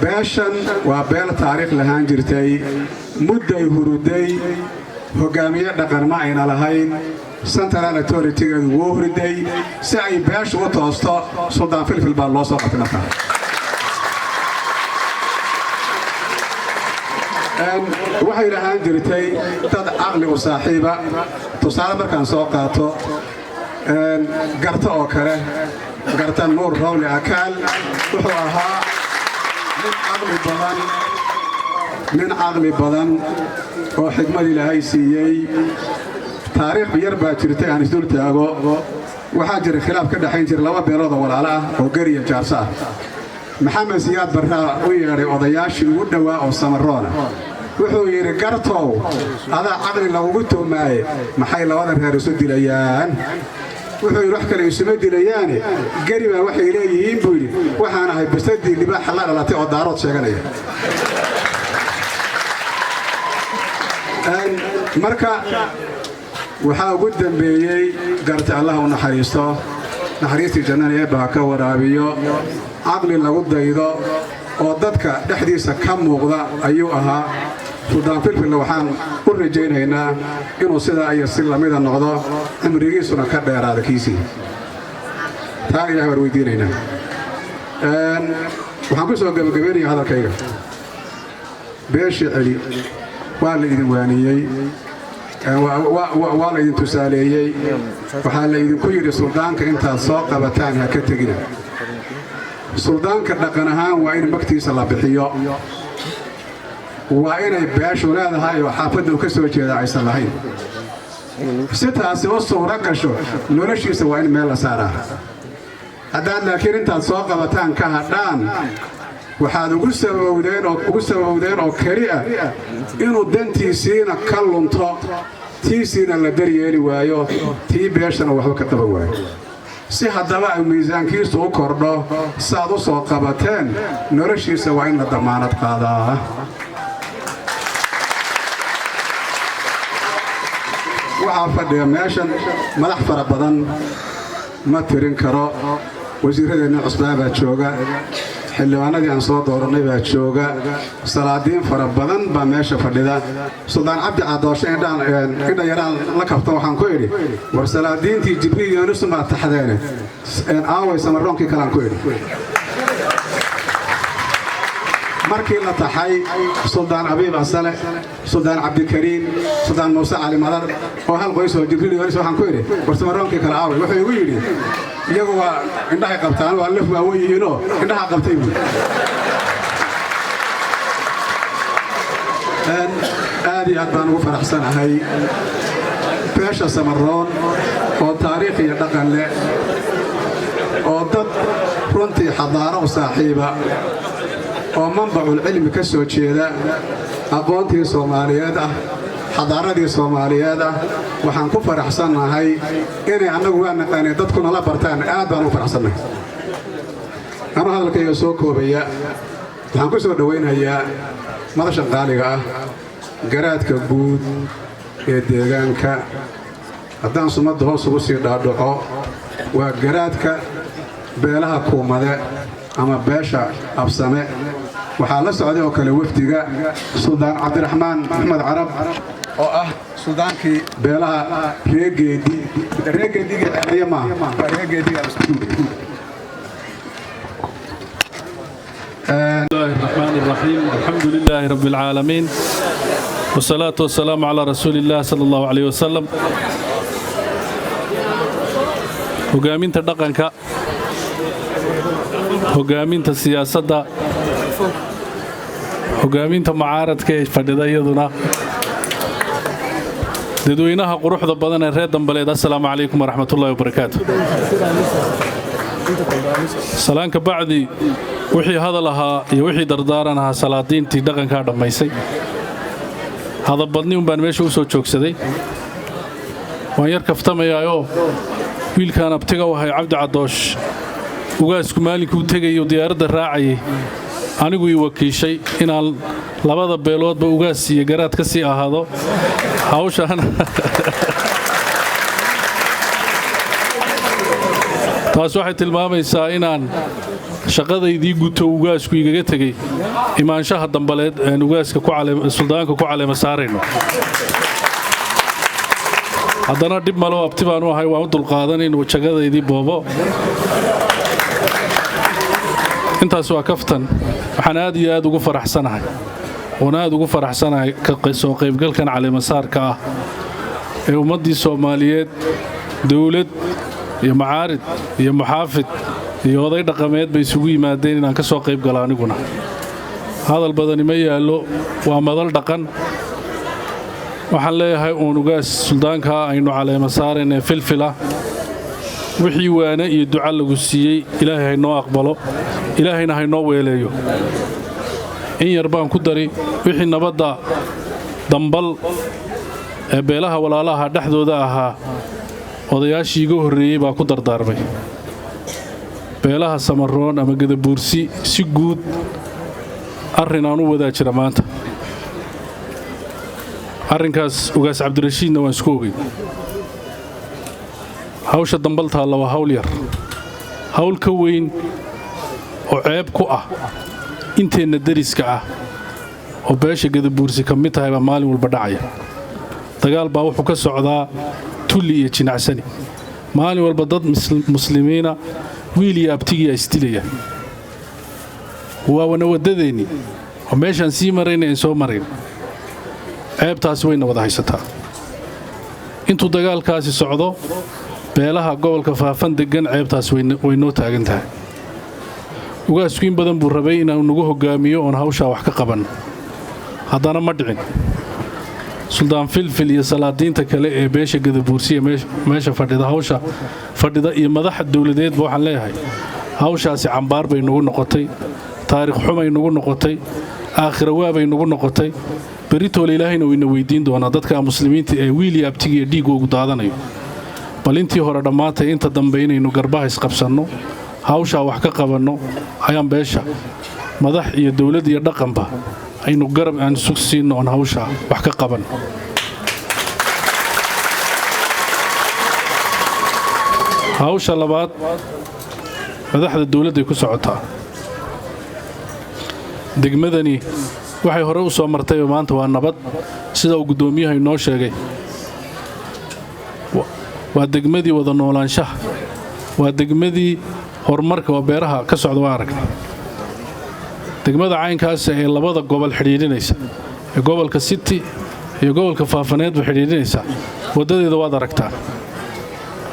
beeshan waa beel taariikh lahaan jirtay mudday huruday hogaamiye dhaqan ma ayna lahayn central authority-geedu wuu huriday si ay beeshu u toosto suldaan filfil baa loo soo qabtay markaa waxay lahaan jirtay dad caqli u saaxiiba tusaale markaan soo qaato garta oo kale garta nuur rawli akaal wuxuu ahaa nin caqli badan oo xigmad ilaahay siiyey taariikh yar baa jirtay aan isdul taago waxaa jira khilaaf ka dhaxayn jira laba beelood oo walaalo ah oo gariya jaarso ah maxamed siyaad barraa u yeedhay odayaashii ugu dhowaa oo samaroona wuxuu yidhi gartow adaa caqli lagugu tuumaaye maxay labada reer isu dilayaan wuxuu yidhi wax kale isuma dilayaane geri baa waxay leeyihiin buu yidhi waxaan ahay basadii libaaxa la dhalatay oo daarood sheeganaya marka waxaa ugu dambeeyey garta allah u naxariisto naxariistii jannana eebba ha ka waraabiyo caqli lagu daydo oo dadka dhexdiisa ka muuqda ayuu ahaa suldaan filfilla waxaan u rajaynaynaa inuu sidaa iyo si lamida noqdo cimrigiisuna ka dheeraada kiisii taa ilaah waan weydiinaynaa waxaan ku soo gabagabaynayaa hadalkayga beesha celi waa la idin waaniyey waa la idin tusaaleeyey waxaa la idinku yidhi suldaanka intaad soo qabataan ha ka tegina suldaanka dhaqan ahaan waa in magtiisa la bixiyo waa inay beeshu leedahay oo xaafadda uu ka soo jeeda aysan lahayn si taasi u suuro gasho noloshiisa waa in meel la saaraa haddaad laakiin intaad soo qabataan ka hadhaan waxaad ugu sababowdeen oo keli ah inuu dantiisiina ka lunto tiisiina la daryeeli waayo tii beeshana waxba ka qaban waayo si haddaba ay miisaankiisu u kordho saaad u soo qabateen noloshiisa waa in la damaanad qaadaa waxaa fadhiya meeshan madax fara badan ma tirin karo wasiirradeenna cusbaan baa jooga xildhibaanadii aan soo doorannay baa jooga salaadiin fara badan baa meesha fadhida suldaan cabdi cadooshe indha yaraan la kabta waxaan ku idhi war salaadiintii jibriil yoonusun baad taxdeene aaway samaroonkii kaleaan ku idhi markii la taxay suldaan abiib asale suldaan cabdikariin suldaan muuse cali madar oo hal qoys oo jibriil yoonus waxaan ku idhi war samaroonkii kale aaway wuxuu igu yidhi iyagu waa indhahay qabtaan waa laf waawen yihiinoo indhaha qabtay buui aad iyo aad baan ugu faraxsanahay beesha samaroon oo taariikh iyo dhaqan leh oo dad runtii xadaaro u saaxiiba oo manbacul cilmi ka soo jeeda aqoontii soomaaliyeed ah xadaaradii soomaaliyeed ah waxaan ku faraxsannahay inay annagu waa naqaanay dadku nala bartaan aad baan u faraxsannahay anuu hadalkayga soo koobaya waxaan ku soo dhowaynayaa madashan qaaliga ah garaadka guud ee deegaanka haddaan sumadda hoos ugu sii dhaadhaco waa garaadka beelaha kuumade ama beesha absame waxaa la socday oo kale wafdiga suldaan cabdiraxmaan maxmed carab oo ah suldaankii beelaha reegeediga xeeya maaha الرحمن الرحيم الحمد لله رب العالمين والصلاة والسلام على رسول الله صلى الله عليه وسلم hogaaminta dhaqanka hogaaminta siyaasadda hogaaminta mucaaradka ee fadhida iyaduna dadweynaha quruxda badan ee reer Dambaleed assalaamu calaykum waraxmatullaahi wabarakaatuh salaanka bacdi wixii hadal ahaa iyo wixii dardaaran ahaa salaadiintii dhaqanka dhamaysay hadabadni baan meesha u soo joogsaday waan yar kaftamayaa wiilkan abtiga wahay cabdi cadoosh ugaasku maalinkuu tegayo diyaaradda raacayay anigu ii wakiishay inaan labada beeloodba ugaas iyo garaad ka sii ahaado hawshan taas waxay tilmaamaysaa inaan shaqadaydii guto ugaasku igaga tegay imaanshaha Dambaleed ee ugaaska suldaanka ku caleema saarayno haddana dib malo abti baan u ahay waan u dulqaadan inuu jagadaydii boobo intaas waa kaftan waxaan aad iyo aad ugu faraxsanahay oon aad ugu faraxsanahay soo qaybgalkan caleemasaarka ah ee ummaddii Soomaaliyeed dawlad iyo macaarid iyo muxaafid iyo oday dhaqameed bay isugu yimaadeen inaan ka soo qayb galo aniguna hadal badani ma yaalo waa madal dhaqan waxaan leeyahay uun ugaas suldaanka aynu caleema saareen filfila wixii waana iyo duca lagu siiyey ilaahay haynoo aqbalo ilaahayna haynoo weeleeyo in yar baan ku dari wixii nabadda dambal ee beelaha walaalaha dhexdooda ahaa odayaashii iga horreeyey baa ku dardaarmay beelaha samaroon ama gadabuursi si guud arrin aan u wadaa jira maanta arrinkaas ugaas cabdirashiidna waan isku ogey hawsha dambal taalla waa hawl yar hawl ka weyn oo ceeb ku ah inteenna deriska ah oo beesha gadabuursi ka mid tahay baa maalin walba dhacaya dagaal baa wuxuu ka socdaa tulli iyo jinacsani maalin walba dad muslimiina wiil iyo abtigiia isdilaya waa wana waddadeennii oo meeshaan sii marayna aan soo marayn ceebtaasi wayna wada haysataa intuu dagaalkaasi socdo beelaha gobolka faafan deggan ceebtaas way noo taagan tahay ugaasku in badan buu rabay inaanu nagu hoggaamiyo oon hawshaa wax ka qabanno haddana ma dhicin suldaan filfil iyo salaadiinta kale ee beesha gadabuursiya meesha fadhida hawsha fadhida iyo madaxa dowladeedba waxaan leeyahay hawshaasi cambaar bay nagu noqotay taariikh xumay nagu noqotay aakhira waabay nagu noqotay beritoole ilaahayna wayna weydiin doonaa dadka muslimiinta ee wiil iyo abtigiiyo dhiiggoogu daadanayo bal intii hore dhammaantay inta dambe inaynu garbaha isqabsanno hawshaa wax ka qabanno ayaan beesha madax iyo dowlad iyo dhaqanba aynu garab aan sug siinno oon hawshaa wax ka qabanno hawsha labaad madaxda dowladday ku socotaa degmadani waxay hore u soo martayoo maanta waa nabad sida uu guddoomiyaha inoo sheegay waa degmadii wada noolaanshaha waa degmadii horumarka waa beeraha ka socda waa aragnay degmada caynkaas ee labada gobol xidhiidhinaysa ee gobolka city iyo gobolka faafaneedba xidhiidhinaysa waddadeeda waad aragtaa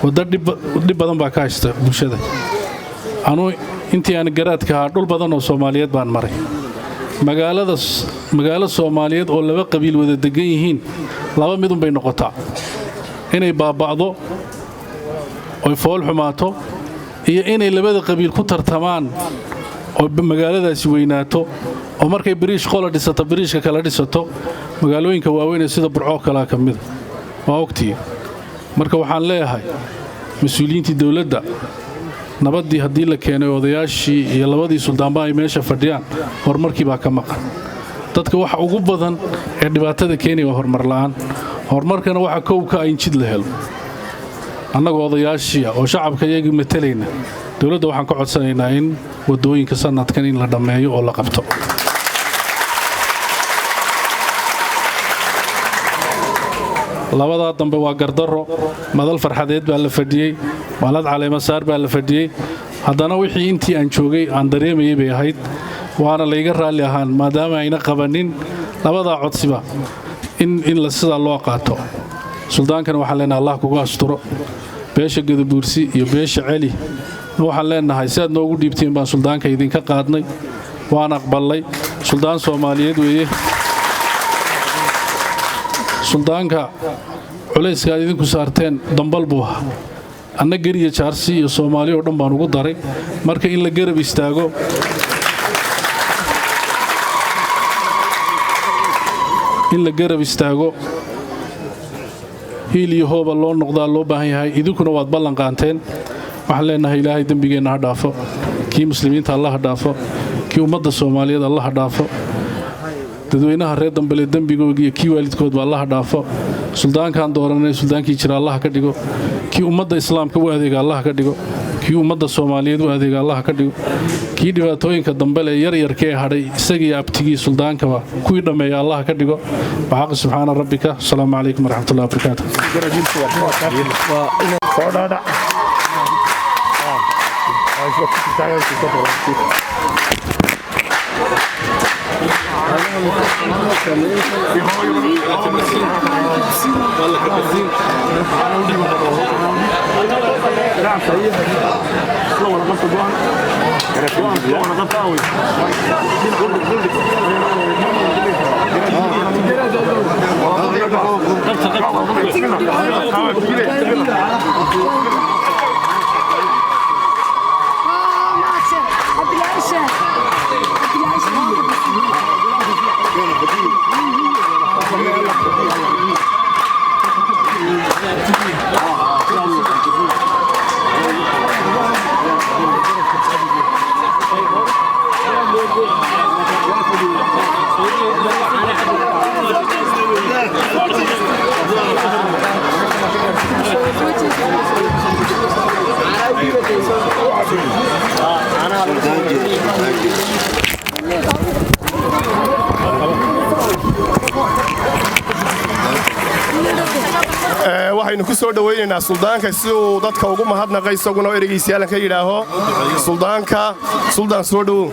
wadda dhib badan baa ka haysta bulshada anuu intii aan garaadka ahaa dhul badan oo soomaaliyeed baan maray magaalo soomaaliyeed oo laba qabiil wada degan yihiin laba midunbay noqotaa inay baaba'do oy fool xumaato iyo inay labada qabiil ku tartamaan oo magaaladaasi weynaato oo markay biriish qola dhisato biriishka kala dhisato magaalooyinka waaweyn ee sida burcoo kalea ka mida waa ogtii marka waxaan leeyahay mas-uuliyiintii dowladda nabaddii haddii la keenay odayaashii iyo labadii suldaanba ay meesha fadhiyaan horumarkii baa ka maqan dadka waxa ugu badan ee dhibaatada keenaya waa horumar la'aan horumarkana waxa kowka in jid la helo annagoo odayaashiia oo shacabka iyagii matalayna dowladda waxaan ka codsanaynaa in waddooyinka sanadkan in la dhammeeyo oo la qabto labadaa dambe waa gardarro madal farxadeed baa la fadhiyey maalad caleemasaar baa la fadhiyey haddana wixii intii aan joogay aan dareemayay bay ahayd waana layga raalli ahaan maadaama ayna qabannin labadaa codsiba in sidaa loo qaato suldaankana waxaan leenahay allah kugu asturo beesha gadabuursi iyo beesha celi waxaan leenahay si aad noogu dhiibtiin baan suldaanka idinka qaadnay waan aqballay suldaan soomaaliyeed weeye suldaanka culayska aad idinku saarteen dambal buu ahaa anna geriya jaarsi iyo soomaaliya oo dhan baan ugu daray marka in la garab istaago hiil iyo hooba loo noqdaa loo baahan yahay idinkuna waad ballan qaanteen waxaan leenahay ilaahay dembigeenna ha dhaafo kii muslimiinta alla ha dhaafo kii ummadda soomaaliyeed alla ha dhaafo dadweynaha reer dambale dembigooga iyo kii waalidkoodba alla ha dhaafo suldaankaan dooranay suldaankii jira allaha ka dhigo kii ummadda islaamka u adeega allaha ka dhigo kii ummadda soomaaliyeed u adeega allaha ka dhigo kii dhibaatooyinka dambele yaryarkee hadhay isagii abtigii suldaankaba kuwii dhammeeya allaha ka dhigo waxaaqi subxaana rabbika asalaamu calaykum waraxmatullahi wabarakaatu Thank you. waxaynu ku soo dhawaynaynaa suldaanka si uu dadka ugu mahadnaqay isaguna ereygiisa yaalan ka yidhaaho suldaanka suldaan soo dhowow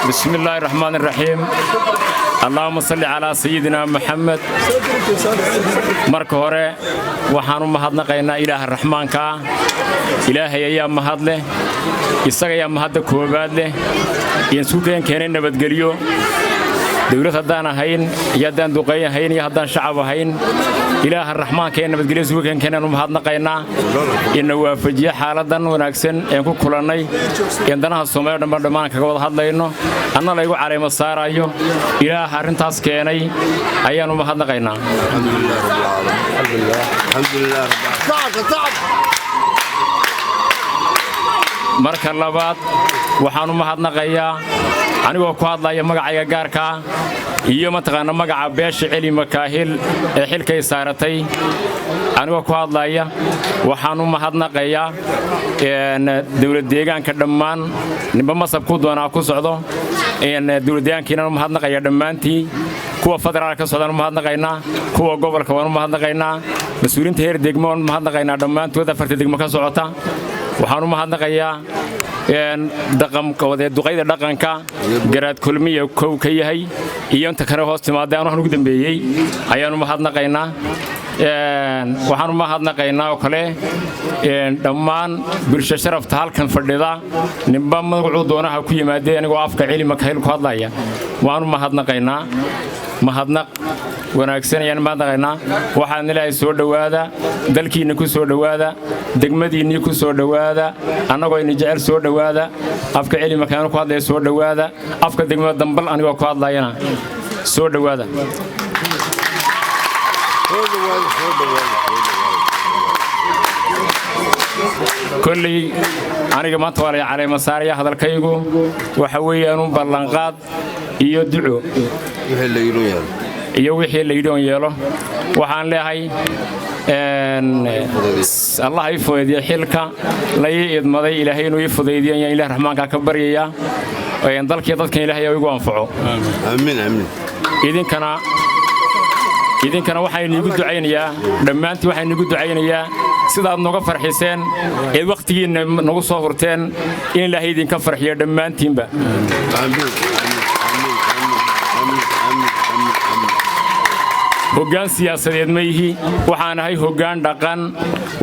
بسم الله الرحمن الرحيم اللهم صل على سيدنا محمد marka hore waxaan u mahadnaqaynaa ilaaha raxmaanka ilaahay ayaa mahad leh isaga ayaa mahad koobaad leh isku keenay nabadgeliyo dawlad hadaan ahayn iyo hadaan duqeey ahayn iyo hadaan shacab ahayn ilaaha raxmaanka ee nabadgeliyo isku keenay u mahadnaqaynaa inuu waafajiyo xaaladan wanaagsan ee ku kulanay in danaha Soomaaliya dhammaan kaga wada hadlayno anna la igu caleemo saarayo ilaaha arintaas keenay ayaan u mahadnaqaynaa alxamdulillah marka labaad waxaan u mahadnaqayaa anigoo ku hadlaya magacayga gaarka iyo mataqaana magaca beesha Celi Makaahil ee xilkay saaratay anigoo ku hadlaya waxaan u mahadnaqayaa dawlad deegaanka dhammaan nimba masab ku doonaa ku socdo dawlad deegaankiina u mahadnaqaya dhammaantii kuwa federaalka ka socdaan u mahadnaqaynaa kuwa gobolka waan u mahadnaqaynaa mas'uuliyiinta heer degmo waan u mahadnaqaynaa dhammaantood afarta degmo ka socota waxaan u mahadnaqayaa dhaqanka wada duqeyda dhaqanka garaad kulmiye kow ka yahay iyo inta kale hoos timaadeen waxaan ugu dambeeyay ayaan u mahadnaqaynaa waxaan u mahadnaqaynaa oo kale dhammaan bulsho sharafta halkan fadhida nimba magacu doonaha ku yimaadeen anigoo afka Celi Makaahil ku hadlaya waan u mahadnaqaynaa mahadnaq wanaagsan ayaan mahadnaqaynaa waxaan ilaahay soo dhawaada dalkiina ku soo dhawaada degmadiina ku soo dhawaada anagoo in jecel soo dhawaada afka Celi Makaahil ku hadlaya soo dhawaada afka degmada Dambal anigoo ku hadlayana soo dhawaada kulli aniga maanta waa la caleemo saaraya hadalkaygu waxa weeyaan u ballanqaad iyo duco iyo wixii la yidhi yeelo waxaan leeyahay Allah ay fuudiyo xilka la idmaday ilaahay inuu fuudiyo ilaahay raxmaanka ka baryaya oo dalkii dadka ilaahay ugu anfaco aamin aamin idinkana waxaan igu ducaynayaa dhammaantii waxaan igu ducaynayaa sidaad nooga farxiseen ee waqtigiina nagu soo hurteen in ilaahay idinka farxiyo dhammaantiinba aamin hoggaan siyaasadeed ma yihi waxaan ahay hoggaan dhaqan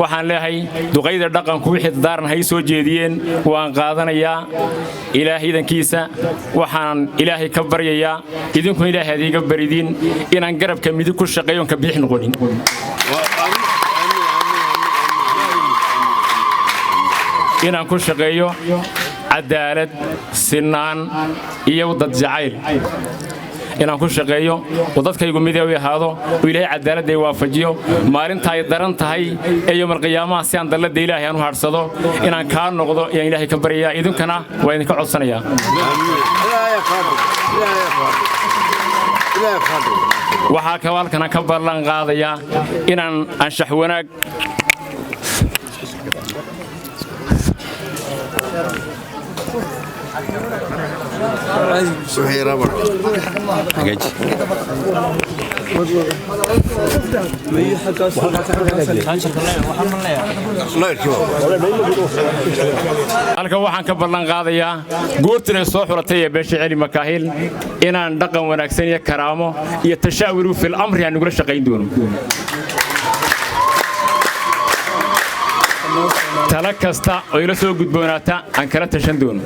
waxaan leeyahay duqeyda dhaqanku wixii daaran hay soo jeediyeen waan qaadanayaa ilaahay idankiisa waxaan ilaahay ka baryayaa idinku ilaahay adiga baridin inaan garabka midib ku shaqeeyo ka bixin qonin inaan ku shaqeeyo cadaalad sinaan iyo dad jacayl inaan ku shaqeeyo oo dadkaygu mid ay ahaado oo ilaahay cadaalad ay waafajiyo maalinta ay daran tahay ee yawmal qiyaamaha si aan dalada ilaahay aan u harsado inaan ka noqdo ee ilaahay ka bariyaa idinkana waa idinka codsanayaa waxa ka walkana ka ballan qaadaya inaan anshax wanaag halka waxaan ka ballan qaadayaa goortina soo xulatay ee beesha Celi Makaahil inaan dhaqan wanaagsan iyo karaamo iyo tashaawuru fil amri aan uga shaqeyn doono tala kasta oo ila soo gudboonaata aan kala tashan doono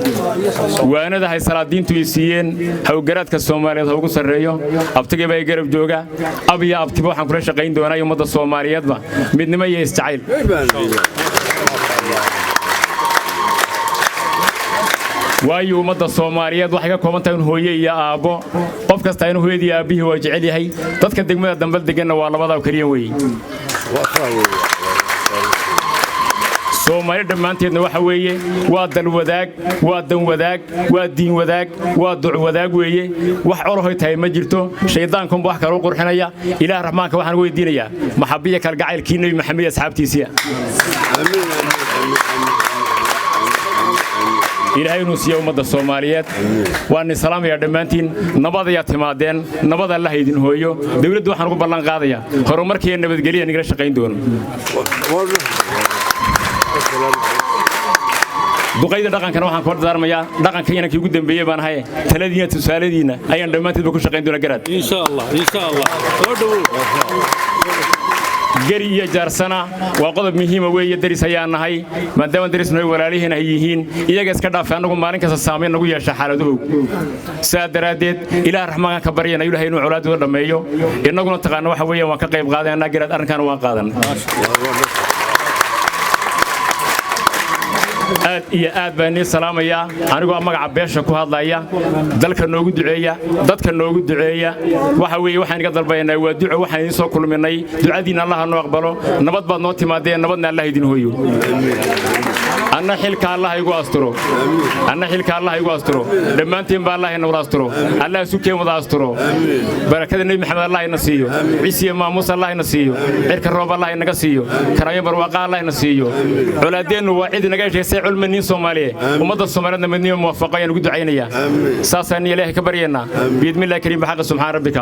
waanada hay salaadiintu ay siiyeen hawgaraadka Soomaaliyeed ugu sareeyo abtiga bay garab jooga abiya abtiba waxaan kula shaqeyn doonaa ummadda Soomaaliyeedba midnimo iyo isjacayl waayo ummadda Soomaaliyeed waxay ka kooban tahay hooyo iyo aabo qof kasta inuu hooyadii aabihii waa jecel yahay dadka degmada Dambal deganna waa labada kaliya weey soomaali dhammaanteedna waxa weeye waa dal wadaag waa dan wadaag waa diin wadaag waa duc wadaag weeye wax colahoy tahay ma jirto shaydaankunba wax kale u qurxinaya ilaah raxmaanka waxaan weydiinayaa maxabiya kalgacaylkii nebi maxamed iyo asxaabtiisiya ilaahay inuu siiyo ummadda Soomaaliyeed waan salaamayaa dhammaantiin nabad ayaa timaadeen nabad Allah idin hooyo dawladdu waxaan ugu ballan qaadayaa horumarkii nabadgelyo nagala shaqayn doono duqayda dhaqankana waxaan ku darmayaa dhaqanka inankii ugu dambeeyay baan ahay taladiina tusaaladiina ayaan dhammaantiin ku shaqayn doona garaad insha Allah soo dhawow gari iyo jaarsana waa qodob muhiim ah weeye daris ayaan nahay maadaama darisna walaalihiin ay yihiin iyaga iska dhaafay anagu maalin kasta saameyn nagu yeesha xaaladuhu saadaradeed ilaahay raxmaanka ka baryana ilaahay inuu colaadooda dhameeyo inaguna taqaan waxa weeye waan ka qayb qaadanaa garaad arrinkan waan qaadan aad iyo aad baan salaamaya anigoo magaca beesha ku hadlaya dalka noogu duceeya dadka noogu duceeya waxa weeye waxaan iga dalbaynaa waa duco waxaan idin soo kulminay ducadiina Allah noo aqbalo nabad baad noo timaadeen nabadna Allah idin hooyo anna xilka Allah igu asturo dhammaantiin baa Allah inoo asturo Allah isu keen wada asturo barakada nabi maxamed Allah ina siiyo ciise maamuus Allah ina siiyo cirka roob Allah inaga siiyo karaayo barwaaqo Allah ina siiyo culaadeennu waa cid inaga heshay علمني صومالية ومدى الصومالية مدنية موفقة يعني قد عينيا ساسا إلهي كبرينا بإذن الله كريم بحق سبحان ربك